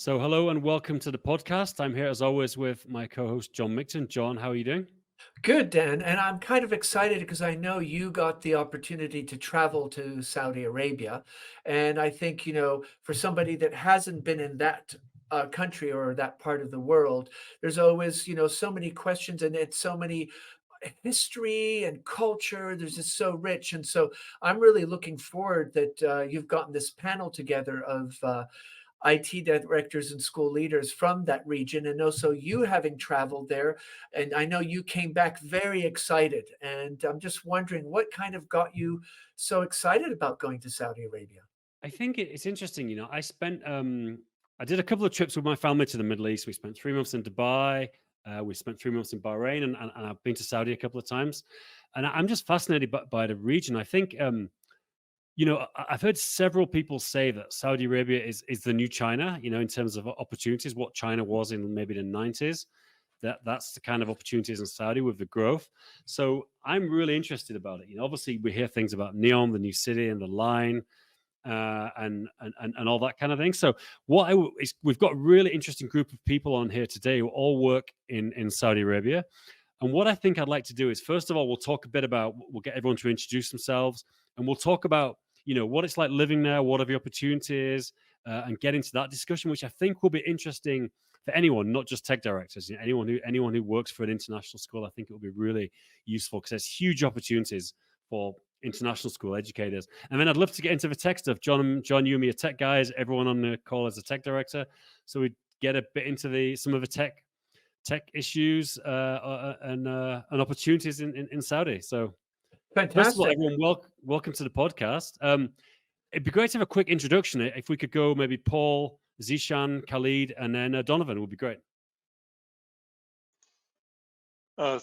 So, hello and welcome to the podcast. I'm here as always with my co host, John Micton. John, how are you doing? Good, Dan. And I'm kind of excited because I know you got the opportunity to travel to Saudi Arabia. And I think, for somebody that hasn't been in that country or that part of the world, there's always, so many questions and it's so many history and culture. There's just so rich. And so I'm really looking forward that you've gotten this panel together of IT directors and school leaders from that region, and also you having traveled there. And I know you came back very excited. And I'm just wondering what kind of got you so excited about going to Saudi Arabia? I think it's interesting. I did a couple of trips with my family to the Middle East. We spent 3 months in Dubai. We spent 3 months in Bahrain, and I've been to Saudi a couple of times. And I'm just fascinated by the region. I think, I've heard several people say that Saudi Arabia is the new China, in terms of opportunities, what China was in maybe the 90s. That's the kind of opportunities in Saudi with the growth. So I'm really interested about it. Obviously we hear things about Neom, the new city, and the line, and all that kind of thing. So we've got a really interesting group of people on here today who all work in Saudi Arabia. And what I think I'd like to do is, first of all, we'll get everyone to introduce themselves, and we'll talk about what it's like living there, what are the opportunities, and get into that discussion, which I think will be interesting for anyone, not just tech directors. Anyone who works for an international school, I think it will be really useful because there's huge opportunities for international school educators. And then I'd love to get into the tech stuff. John, you and me are tech guys. Everyone on the call is a tech director, so we get a bit into some of the tech issues and opportunities in Saudi. So first of all, Fantastic. everyone, welcome to the podcast. It'd be great to have a quick introduction. If we could go maybe Paul, Zishan, Khalid, and then Donovan would be great.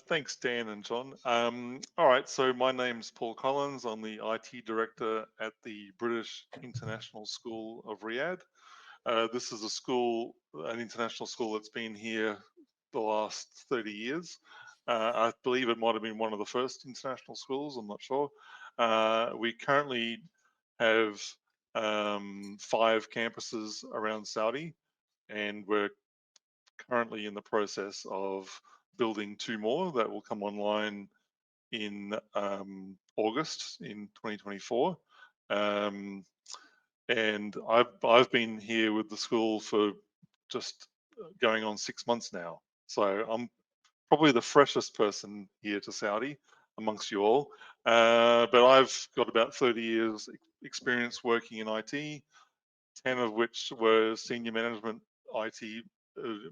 Thanks, Dan and John. All right, so my name's Paul Collins. I'm the IT director at the British International School of Riyadh. This is an international school that's been here the last 30 years. I believe it might have been one of the first international schools, I'm not sure. We currently have 5 campuses around Saudi, and we're currently in the process of building 2 more that will come online in August in 2024. And I've been here with the school for just going on 6 months now. So I'm probably the freshest person here to Saudi amongst you all. But I've got about 30 years experience working in IT, 10 of which were senior management IT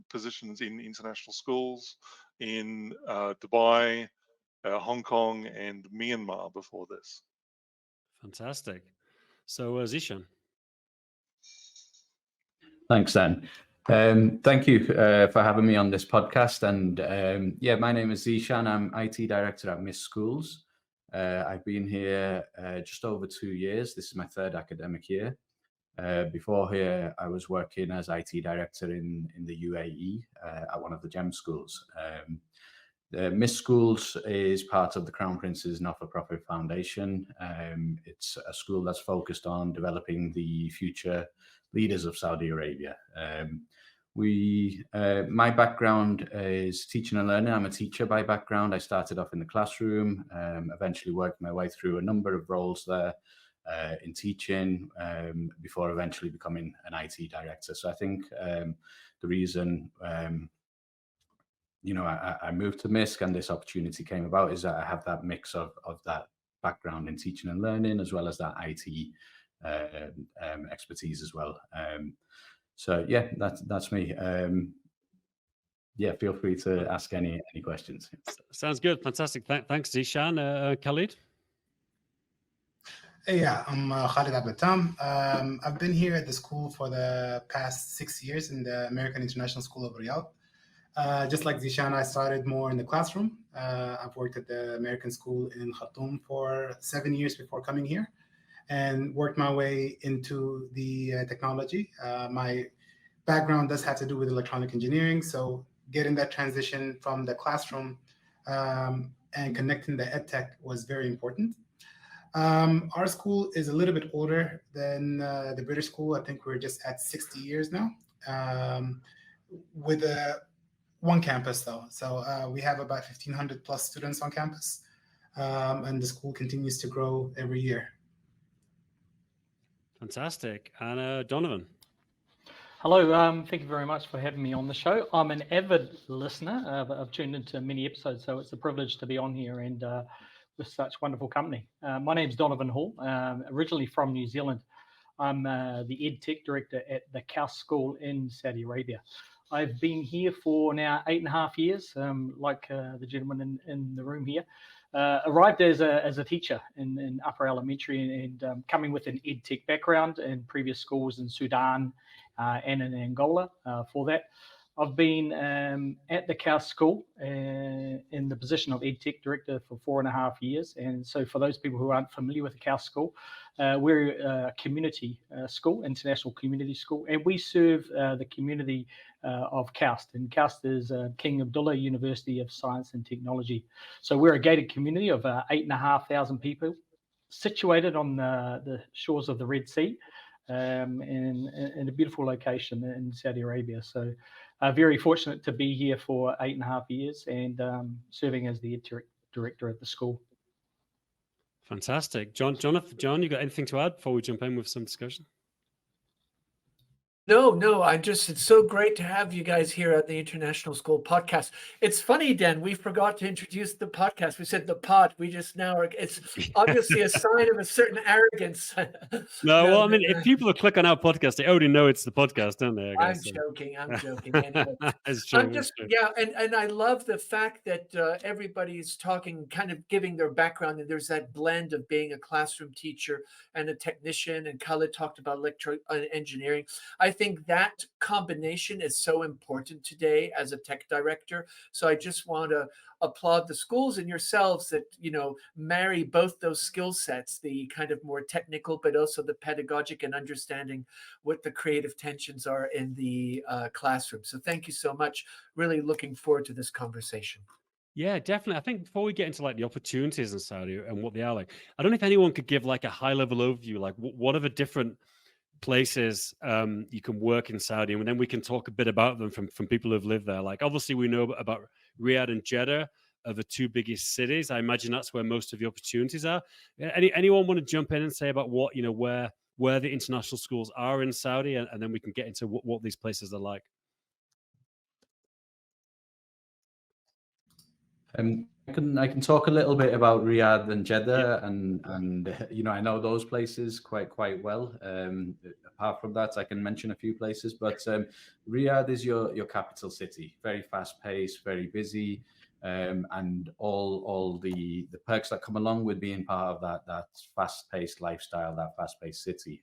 positions in international schools in Dubai, Hong Kong, and Myanmar before this. Fantastic. So Zishan. Thanks, Dan. Thank you for having me on this podcast. And my name is Zishan. I'm IT director at Miss Schools. I've been here just over 2 years. This is my 3rd academic year. Before here, I was working as IT director in the UAE at one of the GEM schools. Miss Schools is part of the Crown Prince's not-for-profit foundation. It's a school that's focused on developing the future leaders of Saudi Arabia. My background is teaching and learning. I'm a teacher by background. I started off in the classroom, eventually worked my way through a number of roles there in teaching before eventually becoming an IT director. So I think the reason I moved to MISC and this opportunity came about is that I have that mix of that background in teaching and learning as well as that IT expertise as well. That's me. Feel free to ask any questions. Sounds good. Fantastic. Thanks, Zishan. Khalid? Yeah, I'm Khalid Abdeltam. I've been here at the school for the past 6 years in the American International School of Riyadh. Just like Zishan, I started more in the classroom. I've worked at the American school in Khartoum for 7 years before coming here and worked my way into the technology. My background does have to do with electronic engineering, so getting that transition from the classroom and connecting the EdTech was very important. Our school is a little bit older than the British school. I think we're just at 60 years now. with one campus though. So we have about 1,500 plus students on campus, and the school continues to grow every year. Fantastic. And Donovan. Hello, thank you very much for having me on the show. I'm an avid listener. I've tuned into many episodes, so it's a privilege to be on here and with such wonderful company. My name's Donovan Hall, originally from New Zealand. I'm the Ed Tech Director at the KAUST School in Saudi Arabia. I've been here for now 8.5 years, like the gentleman in the room here. Arrived as a teacher in upper elementary and coming with an Ed Tech background in previous schools in Sudan and in Angola for that. I've been at the KAUST School in the position of Ed Tech Director for 4.5 years. And so for those people who aren't familiar with the KAUST School, we're a community school, international community school, and we serve the community of KAUST. And KAUST is King Abdullah University of Science and Technology. So we're a gated community of 8,500 people situated on the shores of the Red Sea. In a beautiful location in Saudi Arabia. So very fortunate to be here for 8.5 years and serving as the Ed Director at the school. Fantastic. John, you got anything to add before we jump in with some discussion? No, it's so great to have you guys here at the International School Podcast. It's funny, Dan, we forgot to introduce the podcast. We said the pod, we just now are, it's obviously a sign of a certain arrogance. No, well, I mean, if people click on our podcast, they already know it's the podcast, don't they? I guess, I'm joking. Anyway. It's true. Yeah, and I love the fact that everybody's talking, kind of giving their background, and there's that blend of being a classroom teacher and a technician, and Khalid talked about engineering. I think that combination is so important today as a tech director. So I just want to applaud the schools and yourselves that, marry both those skill sets, the kind of more technical, but also the pedagogic and understanding what the creative tensions are in the classroom. So thank you so much. Really looking forward to this conversation. Yeah, definitely. I think before we get into the opportunities in Saudi and what they are like, I don't know if anyone could give a high level overview, what are the different places you can work in Saudi, and then we can talk a bit about them from people who've lived there. Obviously we know about Riyadh and Jeddah are the two biggest cities. I imagine that's where most of the opportunities are. Anyone want to jump in and say about what, where the international schools are in Saudi, and then we can get into what these places are like? I can talk a little bit about Riyadh and Jeddah, and I know those places quite well. Apart from that, I can mention a few places, but Riyadh is your capital city. Very fast paced, very busy, and all the perks that come along with being part of that fast paced lifestyle, that fast paced city.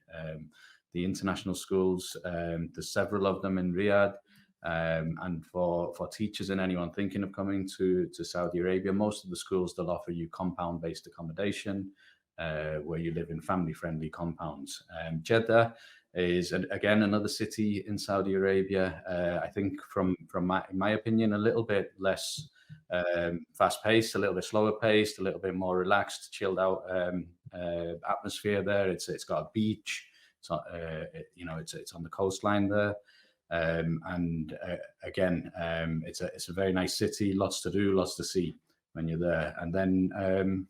The international schools, there's several of them in Riyadh. And for teachers and anyone thinking of coming to Saudi Arabia, most of the schools, they'll offer you compound-based accommodation where you live in family-friendly compounds. Jeddah is, again, another city in Saudi Arabia. I think from my opinion, a little bit less fast-paced, a little bit slower-paced, a little bit more relaxed, chilled-out atmosphere there. It's got a beach. It's on the coastline there. Again, it's a very nice city, lots to do, lots to see when you're there. And then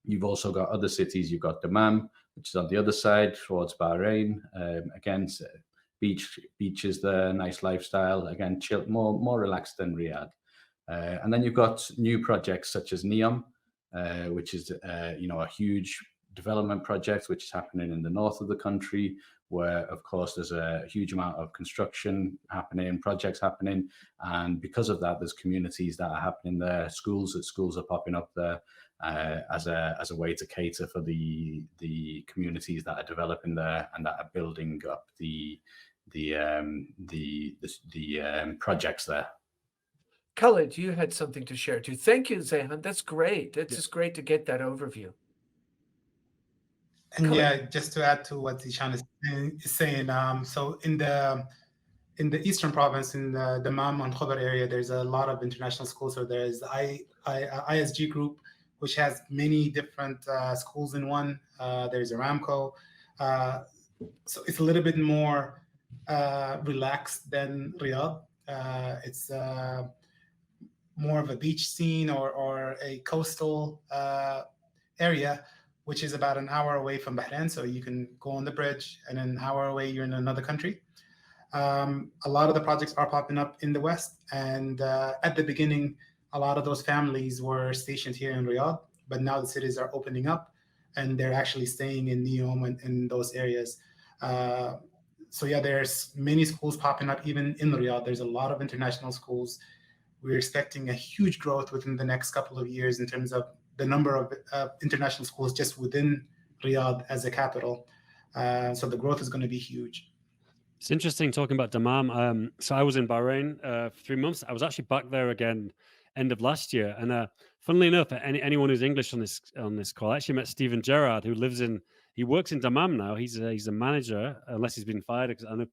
you've also got other cities. You've got Dammam, which is on the other side towards Bahrain. Again, beaches there, nice lifestyle. Again, chill, more relaxed than Riyadh. And then you've got new projects such as NEOM, which is a huge development project which is happening in the north of the country, where of course there's a huge amount of construction happening, projects happening, and because of that there's communities that are happening there, schools are popping up there as a way to cater for the communities that are developing there and that are building up the projects there. Khalid, you had something to share too. Thank you, Zehan. That's great. It's just great to get that overview. And yeah, just to add to what Zishan is saying, so in the eastern province, in the Dammam and Khobar area, there's a lot of international schools. So there's ISG Group, which has many different schools in one. There's Aramco. So it's a little bit more relaxed than Riyadh. It's more of a beach scene or a coastal area, which is about an hour away from Bahrain. So you can go on the bridge, and an hour away, you're in another country. A lot of the projects are popping up in the West. And at the beginning, a lot of those families were stationed here in Riyadh, but now the cities are opening up and they're actually staying in Neom and in those areas. So yeah, there's many schools popping up even in Riyadh. There's a lot of international schools. We're expecting a huge growth within the next couple of years in terms of the number of international schools just within Riyadh as a capital. So the growth is going to be huge. It's interesting talking about Dammam. So I was in Bahrain for 3 months. I was actually back there again end of last year. And funnily enough, anyone who's English on this call, I actually met Stephen Gerrard, who he works in Dammam now. He's a manager, unless he's been fired, because I know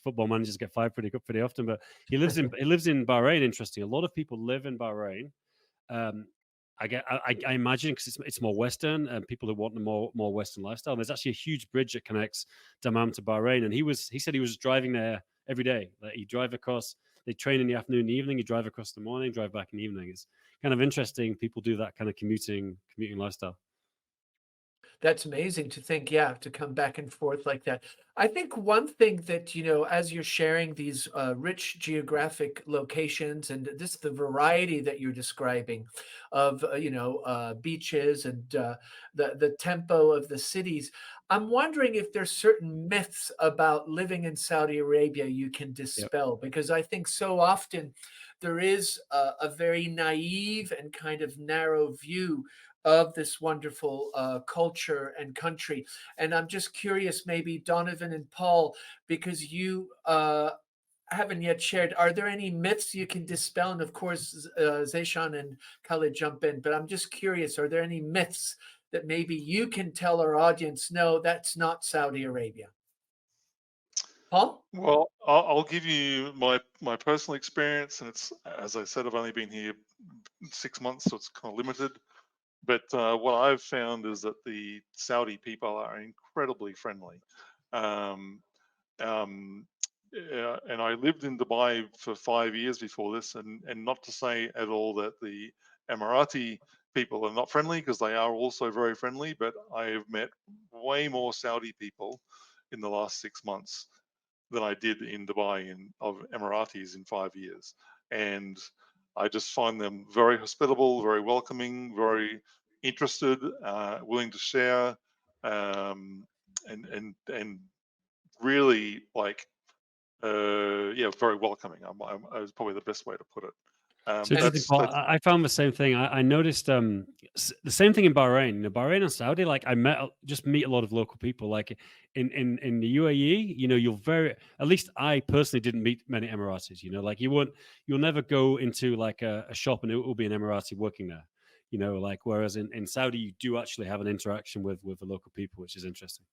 football managers get fired pretty often. But he lives in Bahrain. Interesting. A lot of people live in Bahrain. I imagine because it's more Western and people who want the more Western lifestyle. And there's actually a huge bridge that connects Dammam to Bahrain. And he said he was driving there every day. Like he drive across, they train in the afternoon and evening, you drive across the morning, drive back in the evening. It's kind of interesting. People do that kind of commuting lifestyle. That's amazing to think, yeah, to come back and forth like that. I think one thing that, as you're sharing these rich geographic locations and the variety that you're describing of, beaches and the tempo of the cities, I'm wondering if there's certain myths about living in Saudi Arabia you can dispel, because I think so often there is a very naive and kind of narrow view of this wonderful culture and country. And I'm just curious, maybe Donovan and Paul, because you haven't yet shared, are there any myths you can dispel? And of course, Zeishan and Khalid jump in, but I'm just curious, are there any myths that maybe you can tell our audience, no, that's not Saudi Arabia? Paul? Well, I'll give you my personal experience, and it's, as I said, I've only been here 6 months, so it's kind of limited. But what I've found is that the Saudi people are incredibly friendly. And I lived in Dubai for 5 years before this, and not to say at all that the Emirati people are not friendly, because they are also very friendly, but I have met way more Saudi people in the last 6 months than I did in Dubai of Emiratis in 5 years. And I just find them very hospitable, very welcoming, very interested, willing to share, and really very welcoming. Is probably the best way to put it. So I found the same thing. I noticed the same thing in Bahrain. Bahrain and Saudi, like I meet a lot of local people. Like in the UAE, at least I personally didn't meet many Emiratis. Like you'll never go into like a shop and it will be an Emirati working there. Whereas in Saudi, you do actually have an interaction with the local people, which is interesting.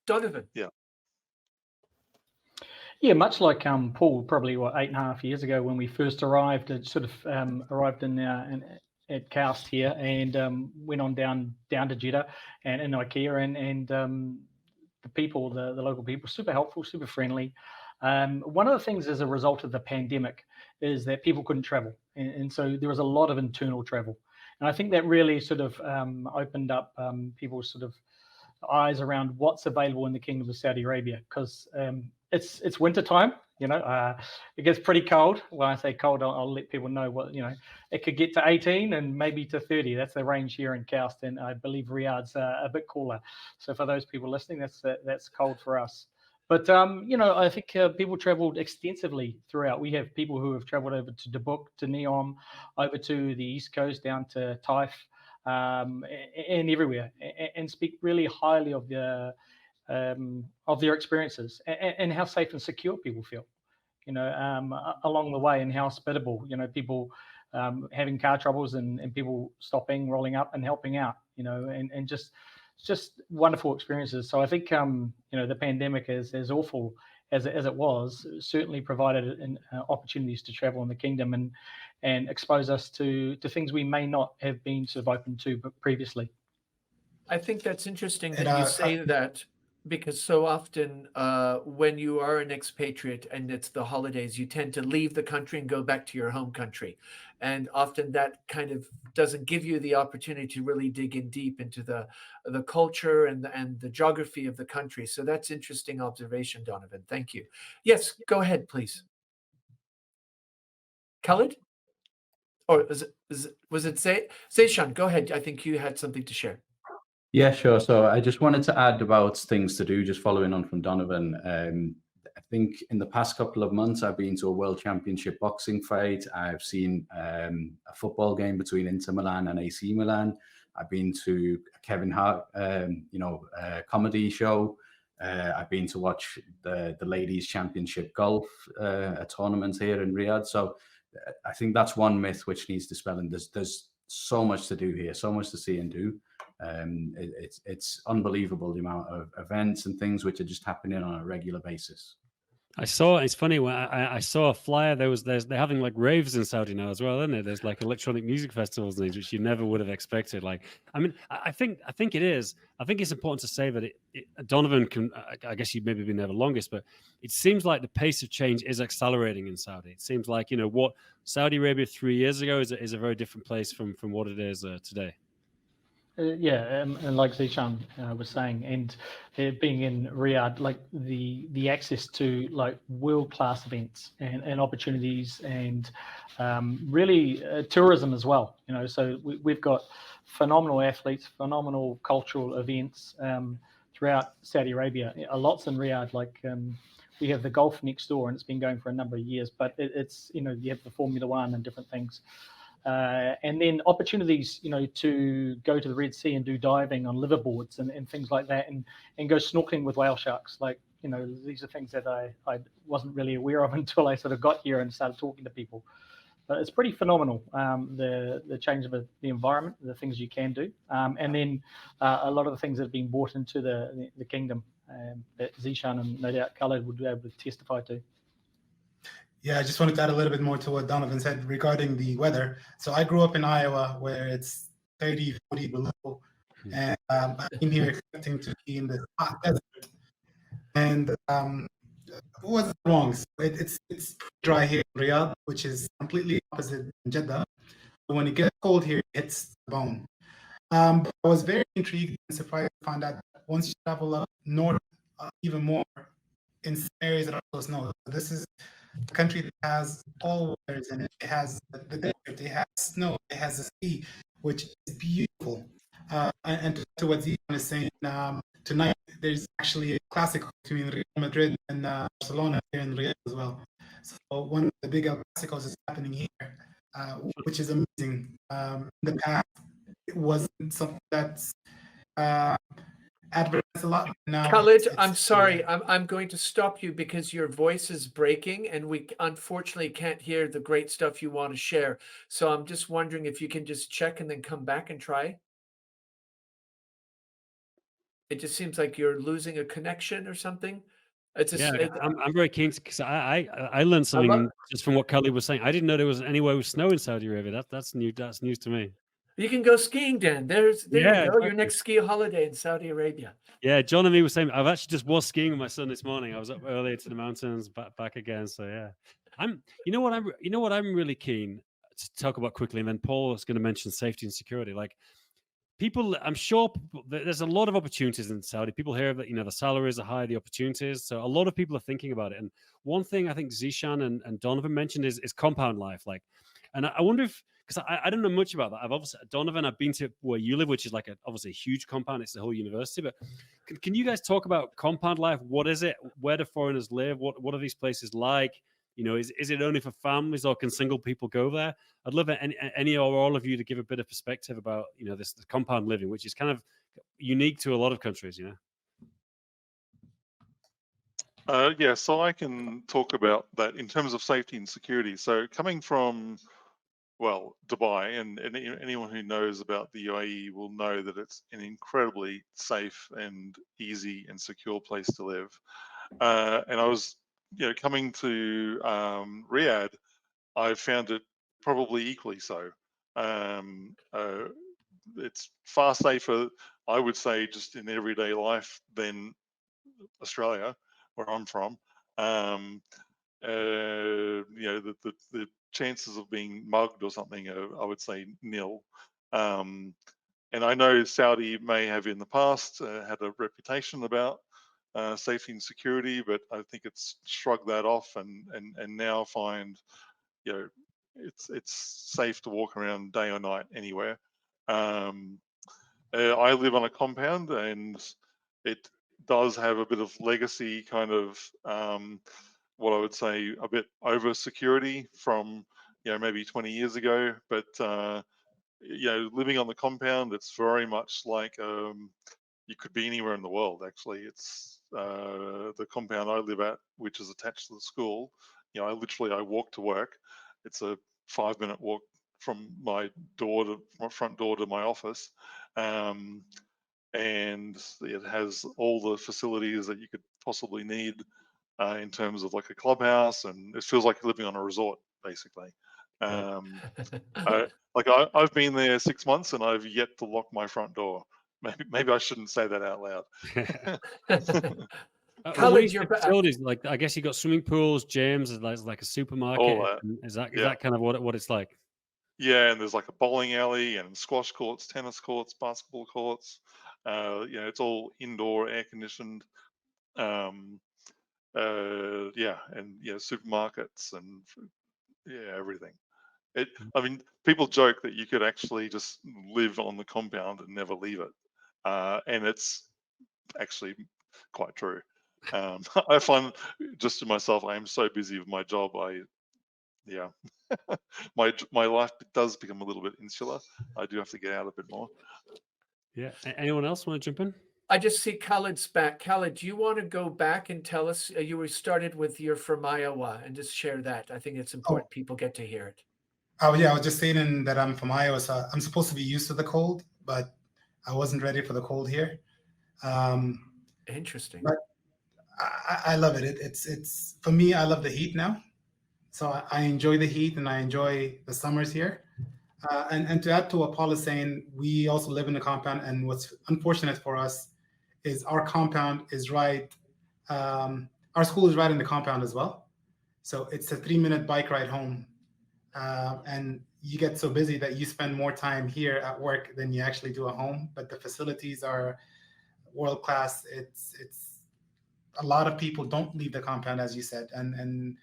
Donovan. Yeah. Yeah, much like Paul, probably 8.5 years ago when we first arrived, arrived at KAUST here and went on down to Jeddah and in IKEA and the people, the local people, super helpful, super friendly. One of the things as a result of the pandemic is that people couldn't travel, and so there was a lot of internal travel, and I think that really sort of opened up people's sort of eyes around what's available in the Kingdom of Saudi Arabia, because it's winter time. It gets pretty cold. When I say cold, I'll let people know it could get to 18 and maybe to 30. That's the range here in KAUST, and I believe Riyadh's a bit cooler. So for those people listening, that's cold for us. But I think people traveled extensively throughout. We have people who have traveled over to Dubuque, to Neom, over to the East Coast, down to Taif, and everywhere, and speak really highly of their experiences and how safe and secure people feel, along the way, and how hospitable, people having car troubles and people stopping, rolling up and helping out, and just wonderful experiences. So I think, the pandemic, as awful as it was, certainly provided opportunities to travel in the kingdom and expose us to things we may not have been sort of open to previously. I think that's interesting that you say that. because so often when you are an expatriate and it's the holidays, you tend to leave the country and go back to your home country. And often that kind of doesn't give you the opportunity to really dig in deep into the culture and the geography of the country. So that's interesting observation, Donovan. Thank you. Yes, go ahead, please. Khalid? Or was it Zeishan? Go ahead. I think you had something to share. Yeah, sure. So I just wanted to add about things to do, just following on from Donovan. I think in the past couple of months, I've been to a World Championship boxing fight. I've seen a football game between Inter Milan and AC Milan. I've been to a Kevin Hart, comedy show. I've been to watch the Ladies Championship golf, a tournament here in Riyadh. So I think that's one myth which needs dispelling. There's so much to do here, so much to see and do. It's unbelievable the amount of events and things which are just happening on a regular basis. It's funny when I saw a flyer. They're having like raves in Saudi now as well, isn't it? There's like electronic music festivals and things which you never would have expected. Like, I mean, I think it is. I think it's important to say that Donovan can. I guess you've maybe been there the longest, but it seems like the pace of change is accelerating in Saudi. It seems like what Saudi Arabia 3 years ago is a very different place from what it is today. And like Zishan was saying, and being in Riyadh, like the access to like world-class events and opportunities and really tourism as well. So we've got phenomenal athletes, phenomenal cultural events throughout Saudi Arabia. Lots in Riyadh, like we have the golf next door, and it's been going for a number of years. But it's you have the Formula One and different things. And then opportunities, to go to the Red Sea and do diving on liverboards and things like that, and go snorkeling with whale sharks. Like, these are things that I wasn't really aware of until I sort of got here and started talking to people. But it's pretty phenomenal, the change of the environment, the things you can do, and then a lot of the things that have been brought into the kingdom that Zishan and no doubt Khaled would be able to testify to. Yeah, I just wanted to add a little bit more to what Donovan said regarding the weather. So I grew up in Iowa where it's 30, 40 below. And I came here expecting to be in the hot desert. And was wrong. So it's dry here in Riyadh, which is completely opposite in Jeddah. But when it gets cold here, it hits the bone. But I was very intrigued and surprised to find out that once you travel up north, even more in some areas that are also snow. So this is a country that has all weathers in it. It has the desert, it has snow, it has the sea, which is beautiful. And to what Zion is saying, tonight there's actually a classic between Real Madrid and Barcelona here in Riyadh as well. So one of the big classicos is happening here, which is amazing. In the past, it wasn't something that's advertised a lot. Now, Khalid, I'm sorry. I'm going to stop you because your voice is breaking and we unfortunately can't hear the great stuff you want to share. So I'm just wondering if you can just check and then come back and try. It just seems like you're losing a connection or something. I'm very keen because I learned something just from what Khalid was saying. I didn't know there was anywhere with snow in Saudi Arabia. That's new. That's news to me. You can go skiing, Dan. There you go. Exactly. Your next ski holiday in Saudi Arabia. Yeah, John and me were saying. I've actually just was skiing with my son this morning. I was up earlier to the mountains, back again. So yeah, You know what I'm really keen to talk about quickly, and then Paul is going to mention safety and security. Like people, I'm sure there's a lot of opportunities in Saudi. People hear that the salaries are high, the opportunities. So a lot of people are thinking about it. And one thing I think Zishan and Donovan mentioned is compound life. Like, and I wonder if. Because I don't know much about that. I've been to where you live, which is like obviously a huge compound. It's the whole university. But can you guys talk about compound life? What is it? Where do foreigners live? What are these places like? Is it only for families or can single people go there? I'd love any or all of you to give a bit of perspective about this compound living, which is kind of unique to a lot of countries. Yeah, so I can talk about that in terms of safety and security. So coming from Dubai, and anyone who knows about the UAE will know that it's an incredibly safe and easy and secure place to live. And I was, coming to Riyadh, I found it probably equally so. It's far safer, I would say, just in everyday life than Australia, where I'm from, the chances of being mugged or something are, I would say, nil. And I know Saudi may have in the past had a reputation about safety and security, but I think it's shrugged that off and now find, it's safe to walk around day or night anywhere. I live on a compound, and it does have a bit of legacy, kind of what I would say a bit over security from maybe 20 years ago. But living on the compound, it's very much like you could be anywhere in the world. Actually, it's the compound I live at, which is attached to the school. I walk to work. It's a 5-minute walk from my front door to my office, and it has all the facilities that you could possibly need in terms of like a clubhouse, and it feels like living on a resort, basically. I've been there 6 months and I've yet to lock my front door. Maybe I shouldn't say that out loud. Khaled, your facilities, like, I guess you got swimming pools, gyms, like a supermarket. All that. Is that kind of what it's like? Yeah, and there's like a bowling alley and squash courts, tennis courts, basketball courts. It's all indoor, air conditioned. And supermarkets and everything. I mean, people joke that you could actually just live on the compound and never leave it, and it's actually quite true. I find, just to myself, I am so busy with my job. My life does become a little bit insular. I do have to get out a bit more. Yeah. Anyone else want to jump in? I just see Khaled's back. Khaled, do you want to go back and tell us, you were started with you're from Iowa, and just share that? I think it's important people get to hear it. Oh yeah, I was just saying that I'm from Iowa, so I'm supposed to be used to the cold, but I wasn't ready for the cold here. Interesting. But I love it. It's for me, I love the heat now. So I enjoy the heat and I enjoy the summers here. And to add to what Paul is saying, we also live in a compound, and what's unfortunate for us is our compound is right. Our school is right in the compound as well. So it's a 3-minute bike ride home. And you get so busy that you spend more time here at work than you actually do at home. But the facilities are world class. It's a lot of people don't leave the compound, as you said, and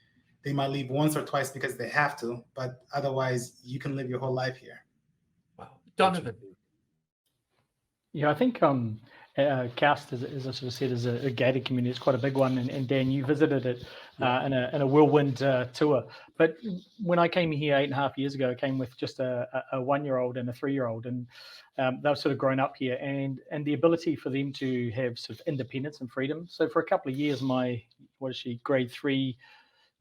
they might leave once or twice because they have to, but otherwise you can live your whole life here. Wow. Donovan. Yeah, I think CAST, as I sort of said, is a gated community. It's quite a big one, and Dan, you visited it in a whirlwind tour. But when I came here 8.5 years ago, I came with just a 1-year-old and a 3-year-old, and they've sort of grown up here, and the ability for them to have sort of independence and freedom. So for a couple of years, my grade 3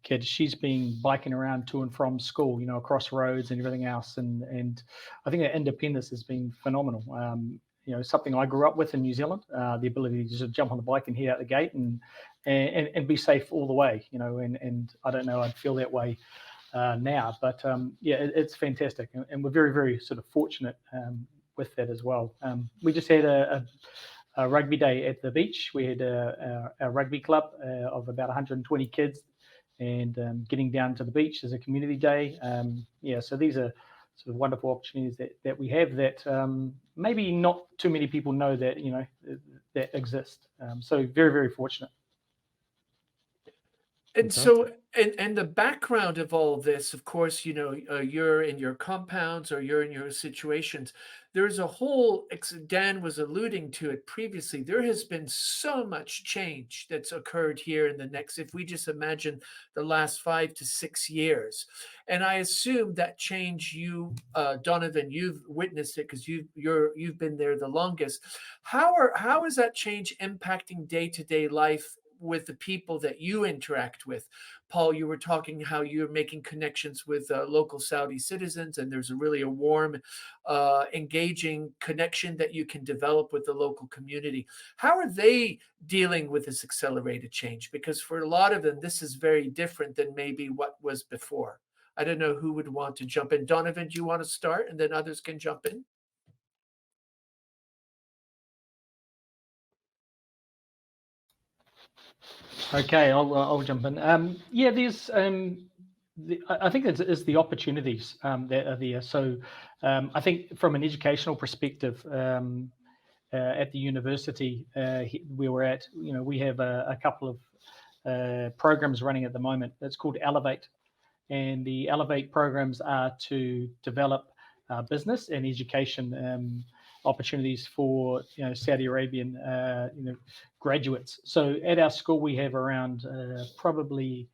kid, she's been biking around to and from school, across roads and everything else, and I think that independence has been phenomenal. Something I grew up with in New Zealand, the ability to just jump on the bike and head out the gate and be safe all the way, and I don't know, I'd feel that way now, but it's fantastic, and we're very, very sort of fortunate with that as well. We just had a rugby day at the beach. We had a rugby club of about 120 kids, and getting down to the beach as a community day. So these are sort of wonderful opportunities that we have that maybe not too many people know that that exist. So very, very fortunate. And so, and the background of all this, of course, you're in your compounds or you're in your situations. There's a whole, Dan was alluding to it previously, there has been so much change that's occurred here in the next, if we just imagine the last 5 to 6 years. And I assume that change, Donovan, you've witnessed it because you've been there the longest. How is that change impacting day-to-day life with the people that you interact with? Paul, you were talking how you're making connections with local Saudi citizens, and there's a warm, engaging connection that you can develop with the local community. How are they dealing with this accelerated change? Because for a lot of them, this is very different than maybe what was before. I don't know who would want to jump in. Donovan, do you want to start, and then others can jump in? Okay, I'll jump in. Yeah, there's I think it's the opportunities that are there. So I think from an educational perspective, at the university where we're at, we have a couple of programs running at the moment. It's called Elevate, and the Elevate programs are to develop business and education opportunities for Saudi Arabian graduates. So at our school we have around probably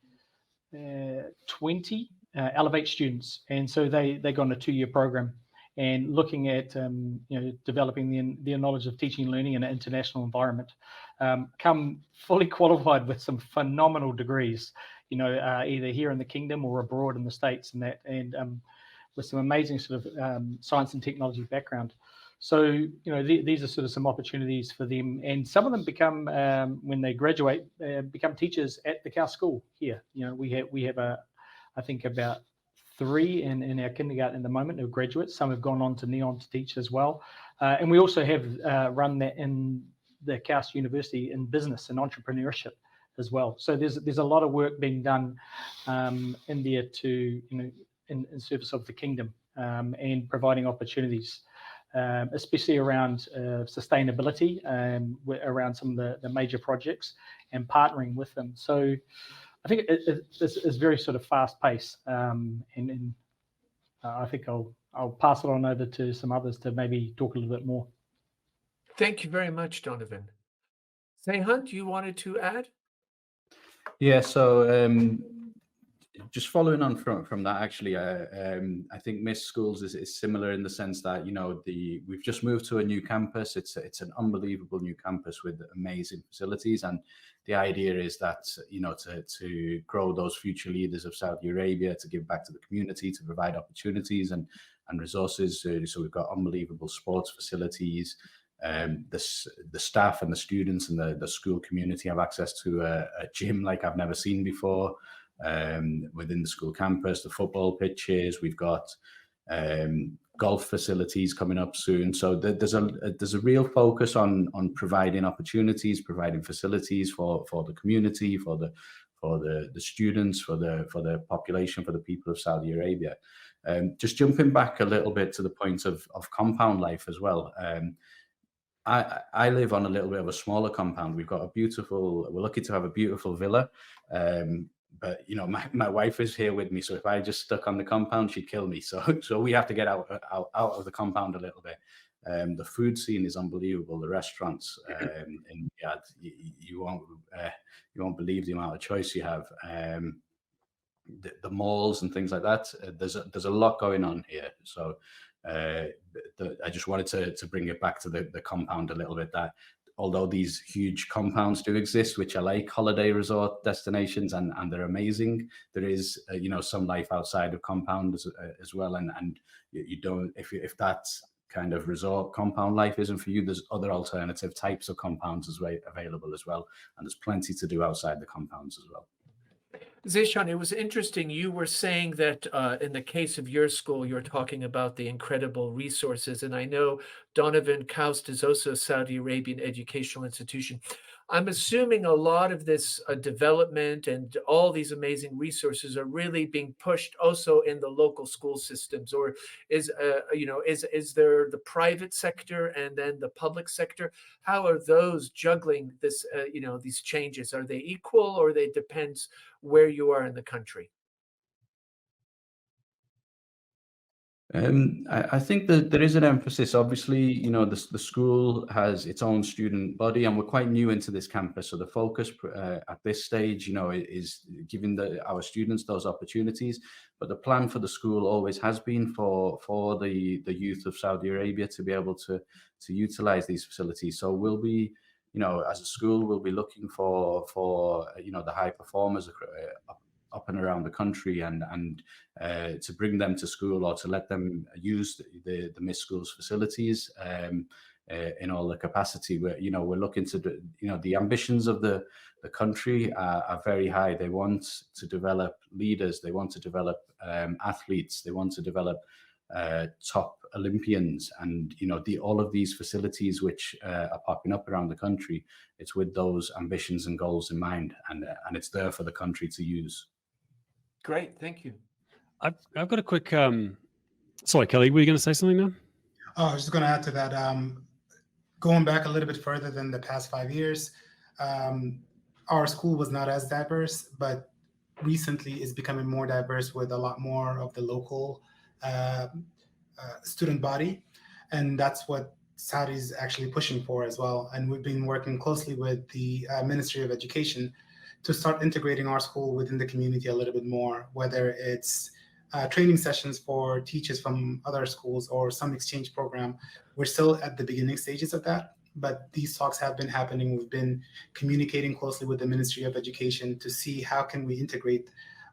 20 Elevate students, and so they go on a 2-year program and looking at developing their knowledge of teaching and learning in an international environment. Come fully qualified with some phenomenal degrees, either here in the kingdom or abroad in the States, and with some amazing sort of science and technology background. So these are sort of some opportunities for them, and some of them become when they graduate become teachers at the Cow School here. We have I think about 3 in our kindergarten at the moment who are graduates. Some have gone on to Neon to teach as well, and we also have run that in the Coast University in business and entrepreneurship as well. So there's a lot of work being done in there to in service of the kingdom and providing opportunities, especially around sustainability, around some of the major projects and partnering with them. So I think it's very sort of fast paced, and I think I'll pass it on over to some others to maybe talk a little bit more. Thank you very much, Donovan. Seyhan, you wanted to add? Yeah, so just following on from that, actually, I think Miss Schools is similar in the sense that we've just moved to a new campus. It's an unbelievable new campus with amazing facilities, and the idea is that to grow those future leaders of Saudi Arabia, to give back to the community, to provide opportunities and resources. So we've got unbelievable sports facilities. The staff and the students and the school community have access to a gym like I've never seen before. Within the school campus, the football pitches, we've got golf facilities coming up soon. So there's a real focus on providing opportunities, providing facilities for the community, for the students, for the population, for the people of Saudi Arabia. Just jumping back a little bit to the point of compound life as well. I live on a little bit of a smaller compound. We're lucky to have a beautiful villa. But my wife is here with me, so if I just stuck on the compound, she'd kill me. So we have to get out of the compound a little bit. The food scene is unbelievable. The restaurants in Riyadh, you won't believe the amount of choice you have. The malls and things like that. There's a lot going on here. So I just wanted to bring it back to the compound a little bit. That although these huge compounds do exist, which are like holiday resort destinations, and they're amazing, there is some life outside of compound as well. And you don't, if that kind of resort compound life isn't for you, there's other alternative types of compounds available as well, and there's plenty to do outside the compounds as well. Zishan, it was interesting. You were saying that in the case of your school, you're talking about the incredible resources. And I know Donovan Kaust is also a Saudi Arabian educational institution. I'm assuming a lot of this development and all these amazing resources are really being pushed also in the local school systems, or is there the private sector and then the public sector? How are those juggling this, these changes? Are they equal, or they depends where you are in the country? I think that there is an emphasis. Obviously, the school has its own student body, and we're quite new into this campus. So the focus at this stage, is giving our students those opportunities. But the plan for the school always has been for the youth of Saudi Arabia to be able to utilize these facilities. So we'll be, as a school, we'll be looking for the high performers up and around the country, and to bring them to school, or to let them use the Miss Schools facilities in all the capacity. We're looking to the ambitions of the country are very high. They want to develop leaders, they want to develop athletes, they want to develop top Olympians, and all of these facilities which are popping up around the country. It's with those ambitions and goals in mind, and it's there for the country to use. Great, thank you. I've got a quick. Sorry, Kelly, were you going to say something now? Oh, I was just going to add to that. Going back a little bit further than the past 5 years, our school was not as diverse, but recently is becoming more diverse with a lot more of the local student body. And that's what Saudi is actually pushing for as well. And we've been working closely with the Ministry of Education to start integrating our school within the community a little bit more, whether it's training sessions for teachers from other schools or some exchange program. We're still at the beginning stages of that, but these talks have been happening. We've been communicating closely with the Ministry of Education to see how can we integrate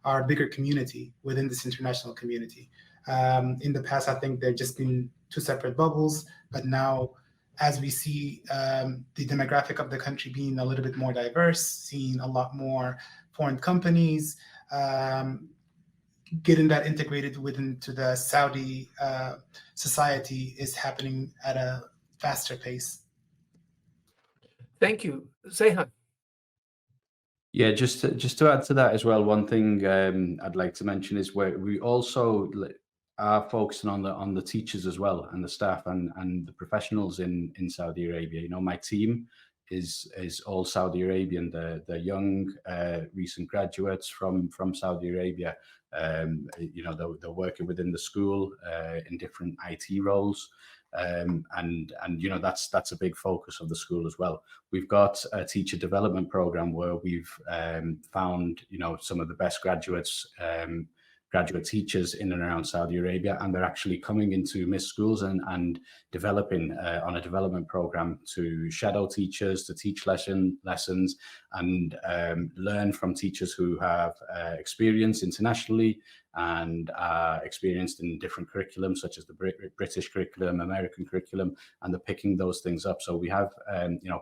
our bigger community within this international community. In the past, I think they've just been two separate bubbles, but now as we see the demographic of the country being a little bit more diverse, seeing a lot more foreign companies, getting that integrated into the Saudi society is happening at a faster pace. Thank you. Zehan. Yeah, just to add to that as well, one thing I'd like to mention is where we also are focusing on the teachers as well, and the staff and the professionals in Saudi Arabia. My team is all Saudi Arabian. The young recent graduates from Saudi Arabia. They're working within the school in different IT roles. And that's a big focus of the school as well. We've got a teacher development program where we've found some of the best graduate teachers in and around Saudi Arabia, and they're actually coming into MIS schools and developing on a development program to shadow teachers, to teach lessons and learn from teachers who have experience internationally and are experienced in different curriculums, such as the British curriculum, American curriculum, and they're picking those things up. So we have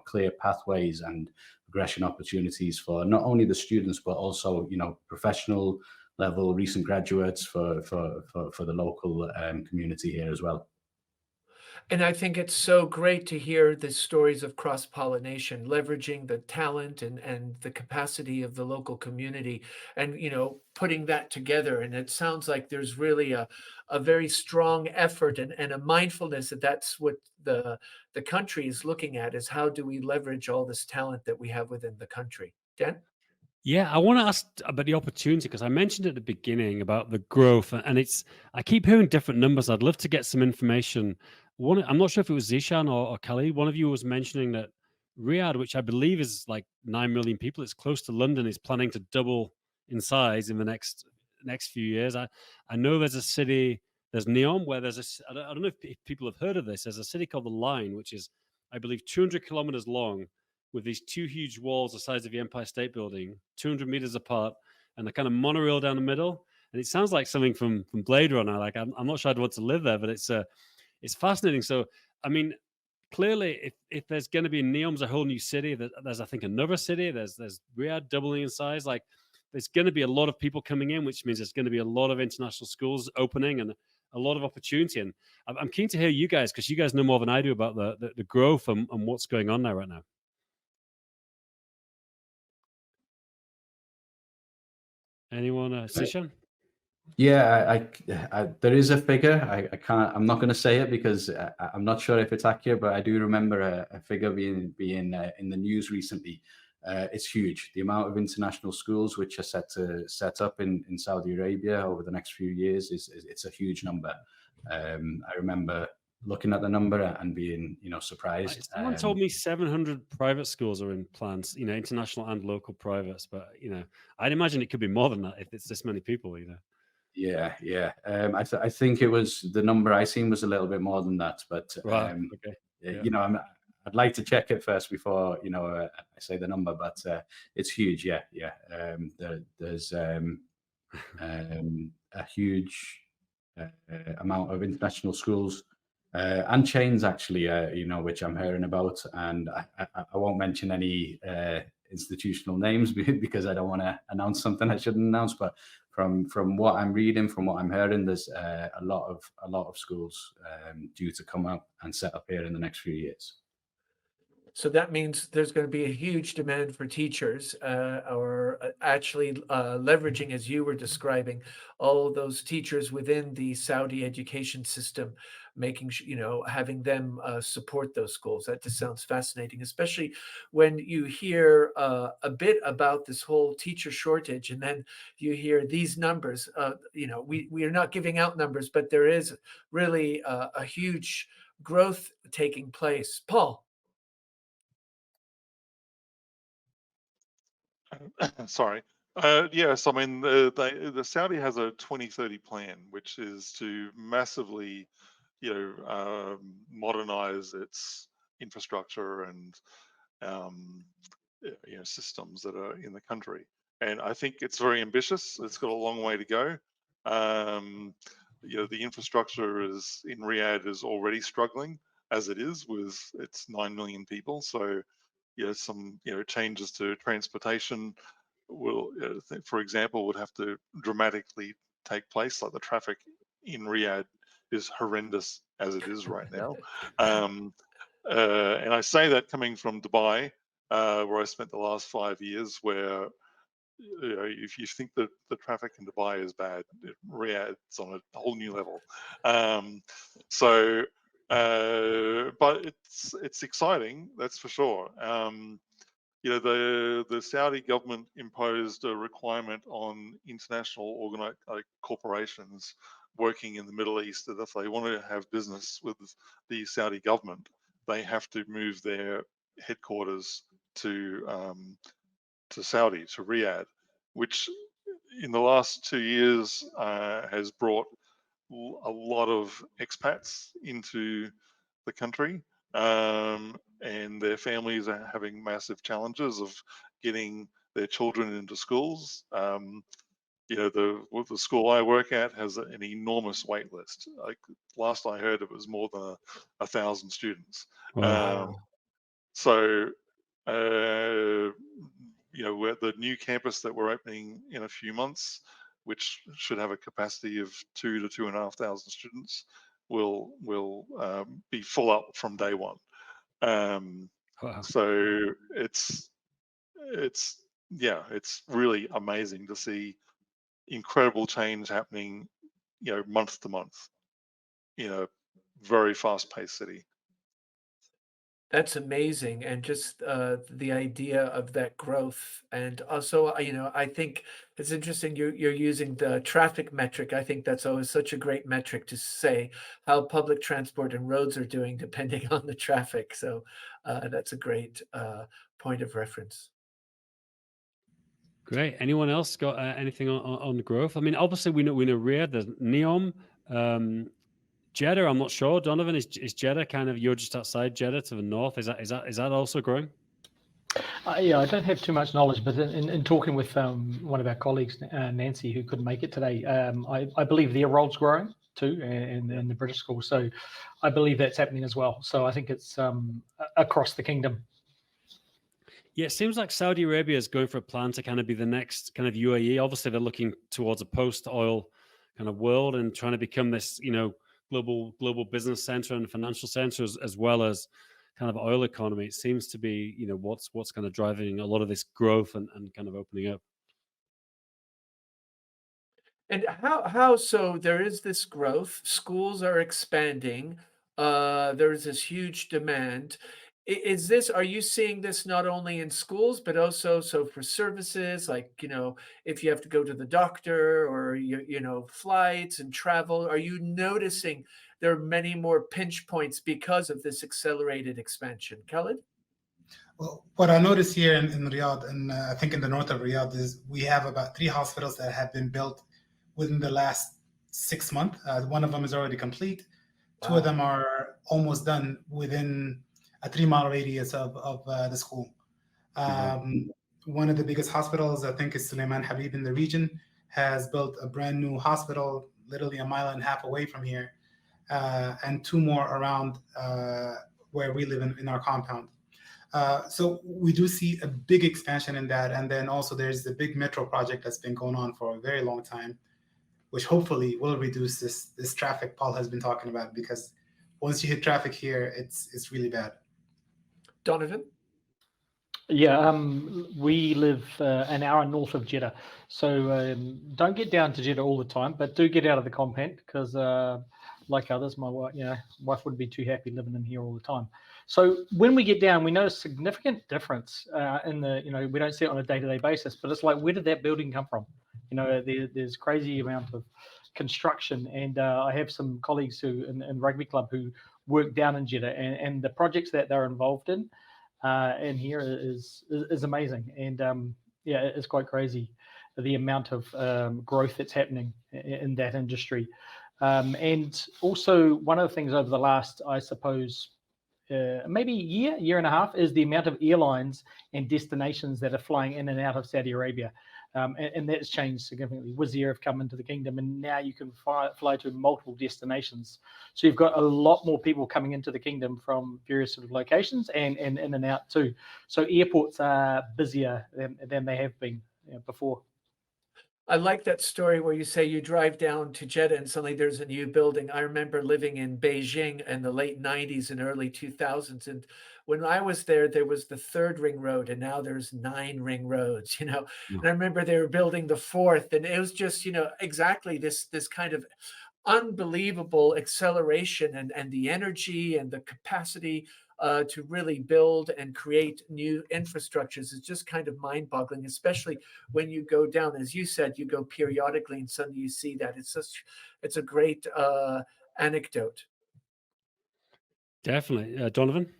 clear pathways and progression opportunities for not only the students, but also professional level recent graduates for the local community here as well. And I think it's so great to hear the stories of cross-pollination, leveraging the talent and the capacity of the local community and, putting that together. And it sounds like there's really a very strong effort and a mindfulness that's what the country is looking at, is how do we leverage all this talent that we have within the country. Dan? Yeah, I want to ask about the opportunity, because I mentioned at the beginning about the growth, and I keep hearing different numbers. I'd love to get some information. I'm not sure if it was Zishan or Kelly. One of you was mentioning that Riyadh, which I believe is like 9 million people, it's close to London, is planning to double in size in the next few years. I know there's a city, there's Neom, where I don't know if people have heard of this. There's a city called The Line, which is, I believe, 200 kilometers long, with these two huge walls the size of the Empire State Building, 200 meters apart, and the kind of monorail down the middle. And it sounds like something from Blade Runner. Like I'm not sure I'd want to live there, but it's fascinating. So, I mean, clearly, if there's going to be Neom's a whole new city, there's I think another city. There's Riyadh doubling in size. Like there's going to be a lot of people coming in, which means there's going to be a lot of international schools opening and a lot of opportunity. And I'm keen to hear you guys, because you guys know more than I do about the growth and what's going on there right now. Anyone, Zishan? Yeah, there is a figure. I can't. I'm not going to say it because I'm not sure if it's accurate, but I do remember a figure being in the news recently. It's huge. The amount of international schools which are set to set up in Saudi Arabia over the next few years it's a huge number. I remember looking at the number and being surprised. Someone told me 700 private schools are in plans, international and local privates, but I'd imagine it could be more than that if it's this many people. Yeah. I think it was, the number I seen was a little bit more than that, but right. Okay. Yeah. I'd like to check it first before I say the number, but it's huge. Yeah. There's a huge amount of international schools and chains actually, which I'm hearing about, and I won't mention any institutional names because I don't want to announce something I shouldn't announce. But from what I'm reading, from what I'm hearing, there's a lot of schools due to come up and set up here in the next few years. So that means there's going to be a huge demand for teachers, or actually leveraging, as you were describing, all of those teachers within the Saudi education system, making having them support those schools. That just sounds fascinating, especially when you hear a bit about this whole teacher shortage, and then you hear these numbers. We are not giving out numbers, but there is really a huge growth taking place. Paul. Sorry. Yes, I mean, the Saudi has a 2030 plan, which is to massively, modernize its infrastructure and, systems that are in the country. And I think it's very ambitious. It's got a long way to go. The infrastructure in Riyadh is already struggling as it is with its 9 million people. So, some changes to transportation will, for example, would have to dramatically take place. Like the traffic in Riyadh is horrendous as it is right now. And I say that coming from Dubai, where I spent the last 5 years, where if you think that the traffic in Dubai is bad, Riyadh's on a whole new level. But it's exciting, that's for sure. The Saudi government imposed a requirement on international corporations working in the Middle East that if they want to have business with the Saudi government, they have to move their headquarters to Saudi, to Riyadh, which in the last 2 years has brought a lot of expats into the country. And their families are having massive challenges of getting their children into schools. The school I work at has an enormous wait list. Like last I heard, it was more than 1,000 students. Wow. So, we're the new campus that we're opening in a few months, which should have a capacity of 2,000 to 2,500 students, will be full up from day one. Wow. So it's really amazing to see incredible change happening, month to month in a very fast-paced city. That's amazing, and just the idea of that growth, and also, I think it's interesting you're using the traffic metric. I think that's always such a great metric to say how public transport and roads are doing depending on the traffic. So that's a great point of reference. Great. Anyone else got anything on the growth? I mean, obviously we know Riyadh, there's Neom, Jeddah. I'm not sure. Donovan, is Jeddah kind of, you're just outside Jeddah to the north? Is that also growing? Yeah, I don't have too much knowledge, but in talking with one of our colleagues, Nancy, who couldn't make it today, I believe their role's growing too in the British school. So I believe that's happening as well. So I think it's across the kingdom. Yeah, it seems like Saudi Arabia is going for a plan to kind of be the next kind of UAE. Obviously, they're looking towards a post-oil kind of world and trying to become this, global business center and financial center as well as kind of oil economy. It seems to be, what's kind of driving a lot of this growth and kind of opening up. And how so there is this growth, schools are expanding, there's this huge demand. Are you seeing this not only in schools, but also so for services like, if you have to go to the doctor or flights and travel, are you noticing there are many more pinch points because of this accelerated expansion? Khaled? Well, what I noticed here in Riyadh, and I think in the north of Riyadh, is we have about 3 hospitals that have been built within the last 6 months. One of them is already complete. Wow. 2 of them are almost done within a 3-mile radius of the school. One of the biggest hospitals, I think, is Suleiman Habib in the region, has built a brand new hospital literally 1.5 miles away from here, and 2 more around where we live in our compound. So we do see a big expansion in that. And then also there's the big metro project that's been going on for a very long time, which hopefully will reduce this traffic Paul has been talking about, because once you hit traffic here, it's really bad. Donovan? Yeah, we live an hour north of Jeddah, so don't get down to Jeddah all the time, but do get out of the compound, because like others, my wife wouldn't be too happy living in here all the time. So when we get down, we notice significant difference in the, we don't see it on a day-to-day basis, but it's like, where did that building come from? There's crazy amount of construction, and I have some colleagues who in rugby club who work down in Jeddah, and the projects that they're involved in here is amazing, and it's quite crazy the amount of growth that's happening in that industry. And also, one of the things over the last, I suppose, maybe year and a half, is the amount of airlines and destinations that are flying in and out of Saudi Arabia. And that's changed significantly. Wizz Air have come into the kingdom, and now you can fly to multiple destinations. So you've got a lot more people coming into the kingdom from various sort of locations and in and out too. So airports are busier than they have been before. I like that story where you say you drive down to Jeddah and suddenly there's a new building. I remember living in Beijing in the late 90s and early 2000s. And when I was there, there was the 3rd ring road, and now there's 9 ring roads, And I remember they were building the 4th, and it was just, exactly this kind of unbelievable acceleration and the energy and the capacity to really build and create new infrastructures is just kind of mind-boggling, especially when you go down, as you said, you go periodically and suddenly you see that. It's a great anecdote. Definitely. Donovan?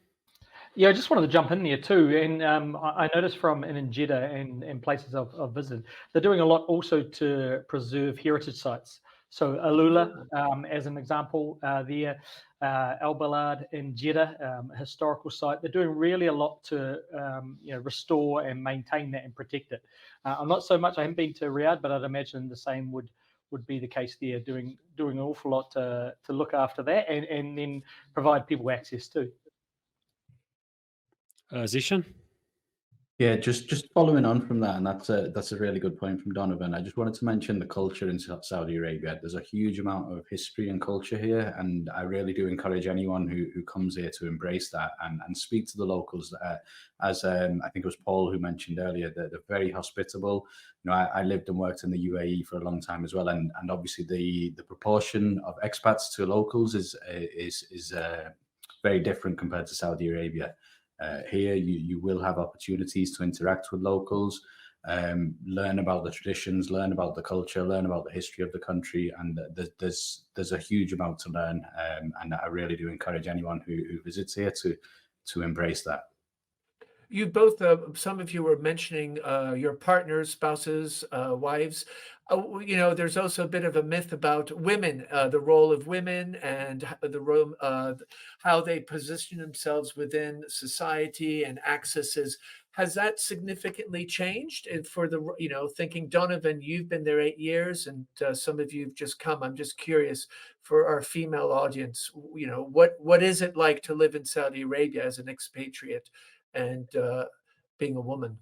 Yeah, I just wanted to jump in there too. And I noticed in Jeddah and places I've visited, they're doing a lot also to preserve heritage sites. So Alula, as an example, there, Al Balad in Jeddah, a historical site. They're doing really a lot to restore and maintain that and protect it. I'm not so much, I haven't been to Riyadh, but I'd imagine the same would be the case there, doing an awful lot to look after that and then provide people access too. Zishan? Yeah, just following on from that, and that's a really good point from Donovan. I just wanted to mention the culture in Saudi Arabia. There's a huge amount of history and culture here, and I really do encourage anyone who comes here to embrace that and speak to the locals. As I think it was Paul who mentioned earlier, that they're very hospitable. I lived and worked in the UAE for a long time as well, and obviously the proportion of expats to locals is very different compared to Saudi Arabia. Here, you will have opportunities to interact with locals, learn about the traditions, learn about the culture, learn about the history of the country, and there's a huge amount to learn. And I really do encourage anyone who visits here to embrace that. You both, some of you were mentioning your partners, spouses, wives. There's also a bit of a myth about women, the role of women and the role, how they position themselves within society and accesses. Has that significantly changed? And for thinking, Donovan, you've been there 8 years, and some of you've just come. I'm just curious for our female audience, what is it like to live in Saudi Arabia as an expatriate? And being a woman.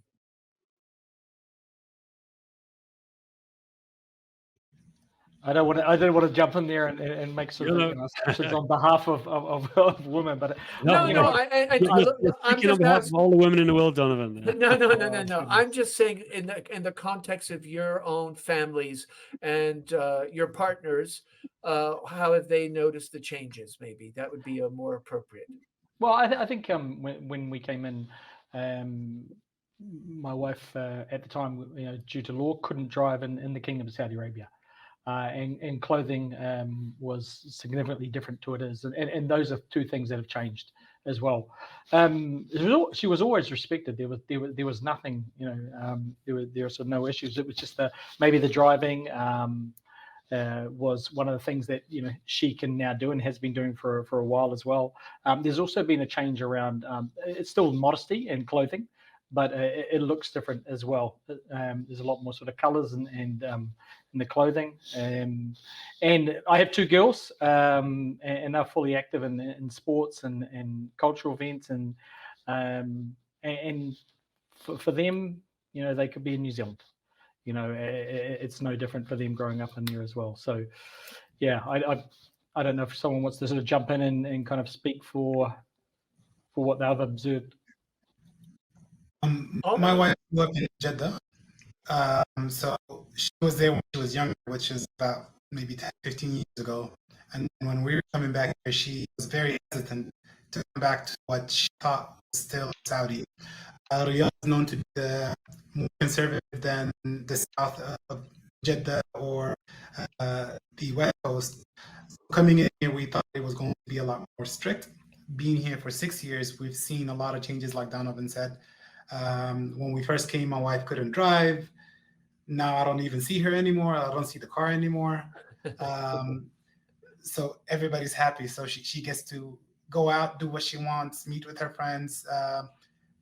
I don't want to jump in there and make sort of assumptions on behalf of women, but I'm just asking all the women in the world, Donovan. No. I'm just saying in the context of your own families and your partners, how have they noticed the changes? Maybe that would be a more appropriate. Well, I think when we came in, my wife at the time, due to law, couldn't drive in the Kingdom of Saudi Arabia, and clothing was significantly different to it is, and those are two things that have changed as well. She was always respected. There was nothing, there were sort of no issues. It was just maybe the driving. Was one of the things that she can now do and has been doing for a while as well. There's also been a change around. It's still modesty and clothing, but it looks different as well. There's a lot more sort of colours and in the clothing. And I have 2 girls, and they're fully active in sports and cultural events, and and for them, they could be in New Zealand. It's no different for them growing up in there as well. So, yeah, I don't know if someone wants to sort of jump in and kind of speak for what they've observed. My wife grew up in Jeddah. So she was there when she was younger, which is about maybe 10, 15 years ago. And when we were coming back here, she was very hesitant to come back to what she thought was still Saudi. Riyadh is known to be more conservative than the south of Jeddah or the west coast. Coming in here, we thought it was going to be a lot more strict. Being here for 6 years, we've seen a lot of changes, like Donovan said. When we first came, my wife couldn't drive. Now I don't even see her anymore. I don't see the car anymore. So everybody's happy. So she gets to go out, do what she wants, meet with her friends.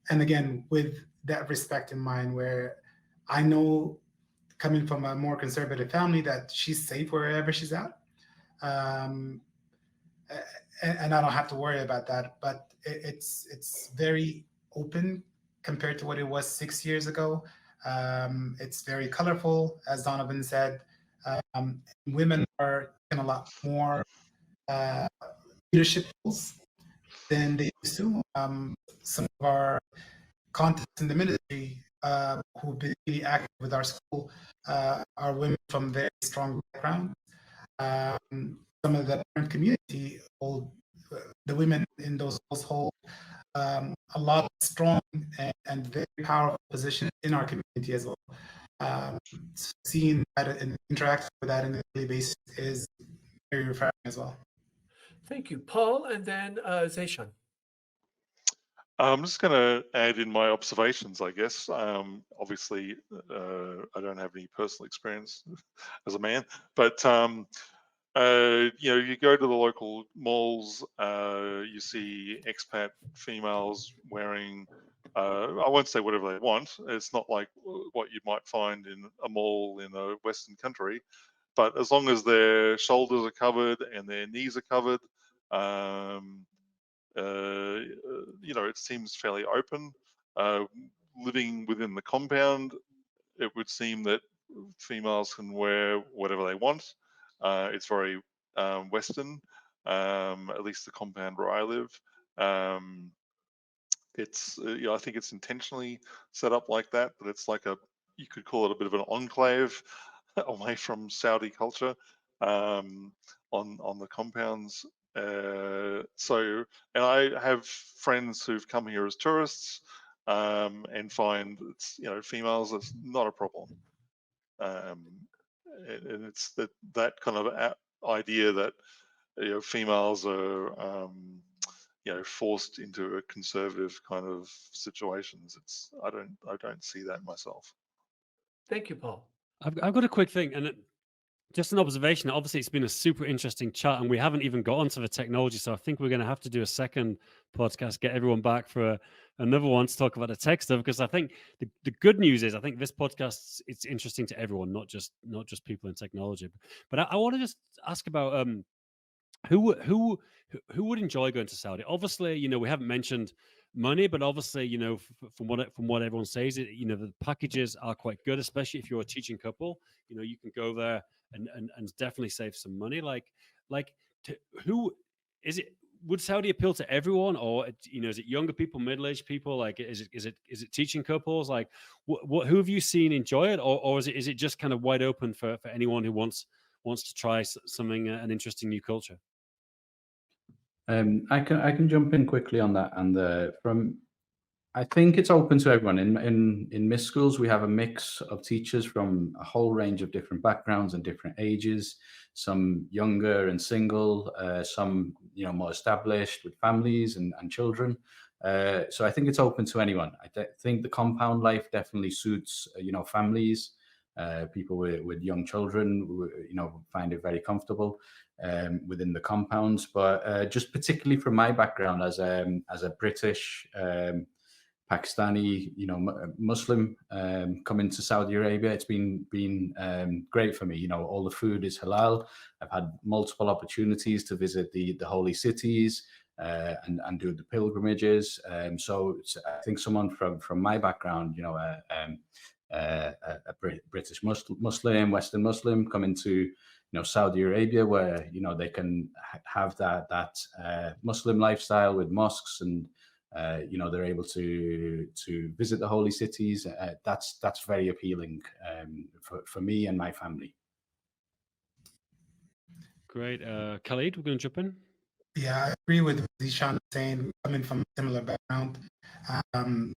And again, with that respect in mind, where I know coming from a more conservative family that she's safe wherever she's at. And I don't have to worry about that. But it's very open compared to what it was 6 years ago. It's very colorful, as Donovan said. Women are in a lot more leadership roles than they used to. Some of our contacts in the ministry who've been really active with our school are women from very strong backgrounds. Some of the parent community hold the women in those households a lot strong and very powerful position in our community as well. Seeing that and interacting with that on a daily basis is very refreshing as well. Thank you, Paul, and then Zeishan. I'm just going to add in my observations, I guess. Obviously, I don't have any personal experience as a man, but you go to the local malls, you see expat females wearing, I won't say whatever they want. It's not like what you might find in a mall in a Western country, but as long as their shoulders are covered and their knees are covered, it seems fairly open. Living within the compound, it would seem that females can wear whatever they want. It's very Western, at least the compound where I live. I think it's intentionally set up like that, but it's like you could call it a bit of an enclave away from Saudi culture on the compounds. And I have friends who've come here as tourists and find females is not a problem. And it's that kind of idea that females are forced into a conservative kind of situations. I don't see that myself. Thank you, Paul. I've got a quick thing, and just an observation. Obviously, it's been a super interesting chat, and we haven't even got onto the technology. So I think we're going to have to do a second podcast, get everyone back for another one to talk about the tech stuff. Because I think the good news is, I think this podcast, it's interesting to everyone, not just people in technology. But I want to just ask about who would enjoy going to Saudi. Obviously, we haven't mentioned money, but obviously, from what everyone says, the packages are quite good, especially if you're a teaching couple. You can go there and definitely save some money. Who is it? Would Saudi appeal to everyone, or is it younger people, middle-aged people? Like, is it teaching couples? Like, who have you seen enjoy it, or is it just kind of wide open for anyone who wants to try something, an interesting new culture? I can jump in quickly on that, and I think it's open to everyone. In MIS schools, we have a mix of teachers from a whole range of different backgrounds and different ages. Some younger and single, some more established with families and children. So I think it's open to anyone. I think the compound life definitely suits families, people with young children. Find it very comfortable within the compounds. But just particularly from my background as a British. Pakistani, Muslim coming to Saudi Arabia, it's been great for me. All the food is halal. I've had multiple opportunities to visit the holy cities. and do the pilgrimages. So I think someone from my background, a British Muslim, Western Muslim, coming to Saudi Arabia, where they can have that Muslim lifestyle with mosques, and they're able to visit the holy cities. That's very appealing for me and my family. Great. Khalid, we're going to jump in. Yeah, I agree with what Zishan was saying, coming from a similar background. Every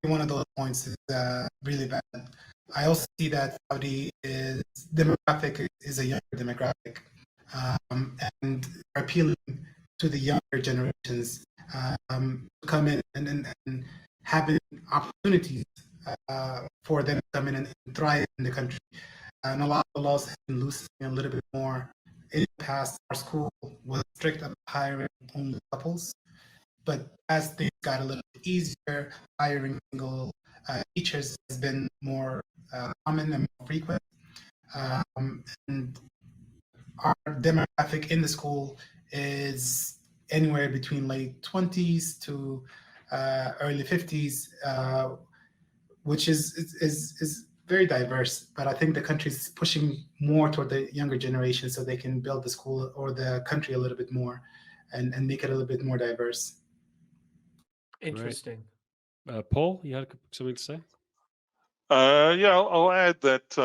one of those points is really bad. I also see that Saudi demographic is a younger demographic, and appealing to the younger generations to come in and having opportunities for them to come in and thrive in the country. And a lot of the laws have been loosening a little bit more. In the past, our school was strict about hiring only couples, but as things got a little bit easier, hiring single teachers has been more common and more frequent. And our demographic in the school is anywhere between late 20s to early 50s, which is very diverse. But I think the country is pushing more toward the younger generation so they can build the school or the country a little bit more and make it a little bit more diverse. Interesting. Paul, you had something to say? Yeah, I'll add that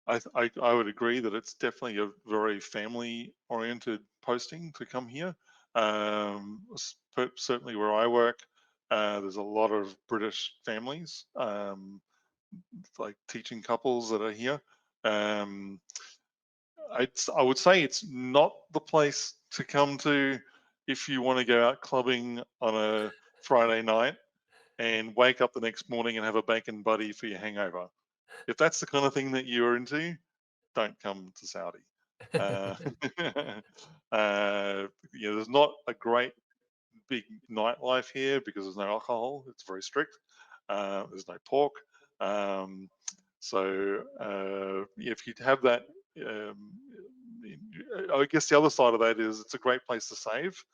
I would agree that it's definitely a very family-oriented posting to come here. Certainly where I work, there's a lot of British families, like teaching couples that are here. I would say it's not the place to come to if you want to go out clubbing on a Friday night and wake up the next morning and have a bacon buddy for your hangover. If that's the kind of thing that you're into, don't come to Saudi. There's not a great big nightlife here because there's no alcohol. It's very strict. There's no pork. If you have that, I guess the other side of that is it's a great place to save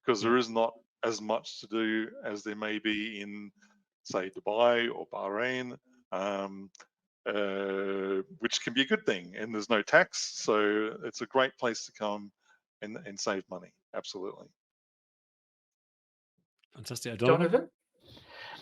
because there is not as much to do as there may be in, say, Dubai or Bahrain, which can be a good thing. And there's no tax, so it's a great place to come and save money. Absolutely. Fantastic. Donovan?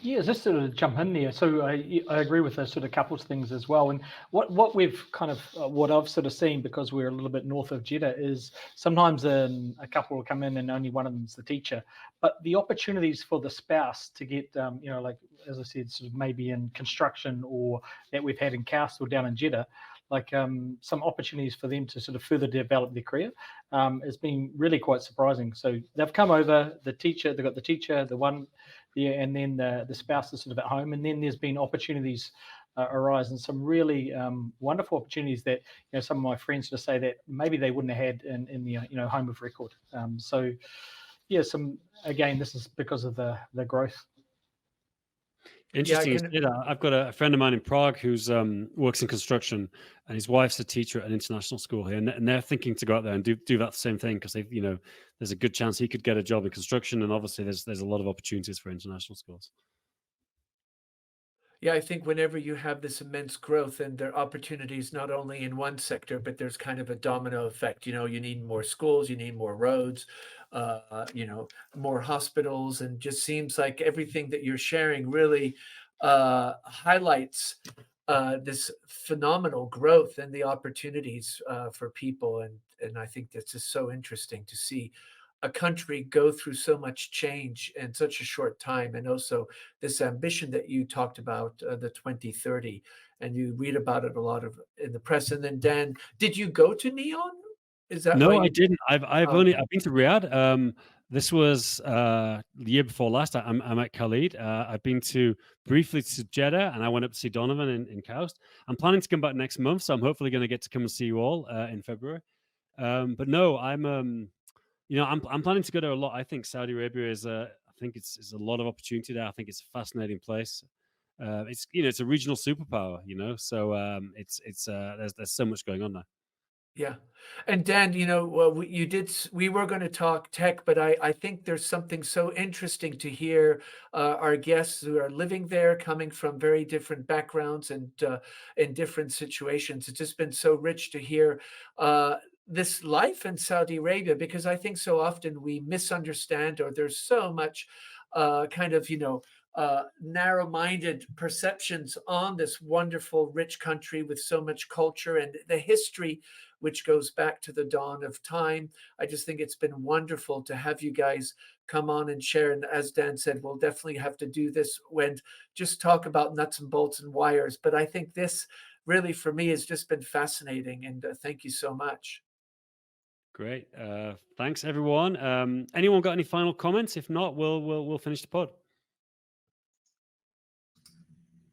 Yeah, just to sort of jump in there. So I agree with those sort of couples things as well. And what we've kind of, what I've sort of seen, because we're a little bit north of Jeddah, is sometimes a couple will come in and only one of them's the teacher. But the opportunities for the spouse to get, like, as I said, sort of maybe in construction or that we've had in Castle down in Jeddah, like some opportunities for them to sort of further develop their career has been really quite surprising. So they've come over, they've got the teacher, the one, and then the spouse is sort of at home. And then there's been opportunities arise, and some really wonderful opportunities that some of my friends sort of say that maybe they wouldn't have had in the home of record. Again, this is because of the growth. Interesting. I've got a friend of mine in Prague who's works in construction, and his wife's a teacher at an international school here, and they're thinking to go out there and do that same thing because there's a good chance he could get a job in construction, and obviously there's a lot of opportunities for international schools. Yeah, I think whenever you have this immense growth, and there are opportunities not only in one sector, but there's kind of a domino effect. You need more schools, you need more roads, more hospitals, and just seems like everything that you're sharing really highlights this phenomenal growth and the opportunities for people. And I think that's just so interesting to see a country go through so much change in such a short time, and also this ambition that you talked about, the 2030, and you read about it a lot in the press. And then, Dan, did you go to Neon? Is that no? I didn't. I've been to Riyadh. This was the year before last. I met Khalid. I've been briefly to Jeddah, and I went up to see Donovan in Kaust. I'm planning to come back next month, so I'm hopefully going to get to come and see you all in February. But no, I'm planning to go there a lot. I think Saudi Arabia is I think it's a lot of opportunity there. I think it's a fascinating place. It's a regional superpower, so there's so much going on there. Yeah. And Dan, well, we were going to talk tech, but I think there's something so interesting to hear our guests who are living there, coming from very different backgrounds and in different situations. It's just been so rich to hear this life in Saudi Arabia, because I think so often we misunderstand, or there's so much kind of, narrow-minded perceptions on this wonderful, rich country with so much culture and the history which goes back to the dawn of time. I just think it's been wonderful to have you guys come on and share. And as Dan said, we'll definitely have to do this when just talk about nuts and bolts and wires. But I think this really, for me, has just been fascinating. And thank you so much. Great. Thanks, everyone. Anyone got any final comments? If not, we'll finish the pod.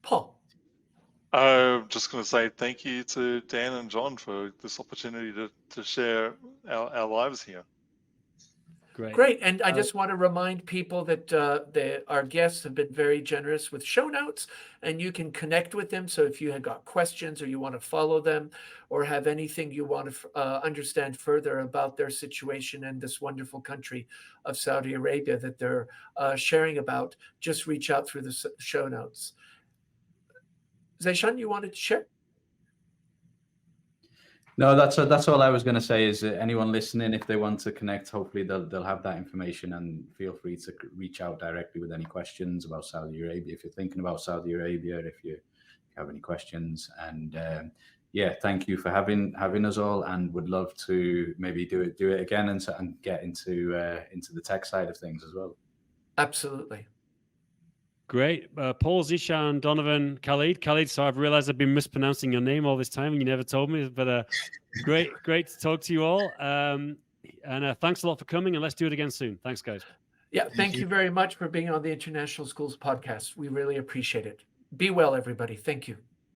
Paul. I'm just going to say thank you to Dan and John for this opportunity to share our lives here. Great. And I just want to remind people that our guests have been very generous with show notes, and you can connect with them. So if you have got questions, or you want to follow them, or have anything you want to understand further about their situation in this wonderful country of Saudi Arabia that they're sharing about, just reach out through the show notes. Zeishan, you wanted to share? No, that's all I was going to say. Is anyone listening, if they want to connect, hopefully they'll have that information, and feel free to reach out directly with any questions about Saudi Arabia. If you're thinking about Saudi Arabia, if you have any questions, and yeah, thank you for having us all, and would love to maybe do it again and get into the tech side of things as well. Absolutely. Great. Paul, Zishan, Donovan, Khalid. So I've realized I've been mispronouncing your name all this time and you never told me, but great to talk to you all. And thanks a lot for coming, and let's do it again soon. Thanks, guys. Yeah, thank you very much for being on the International Schools Podcast. We really appreciate it. Be well, everybody. Thank you.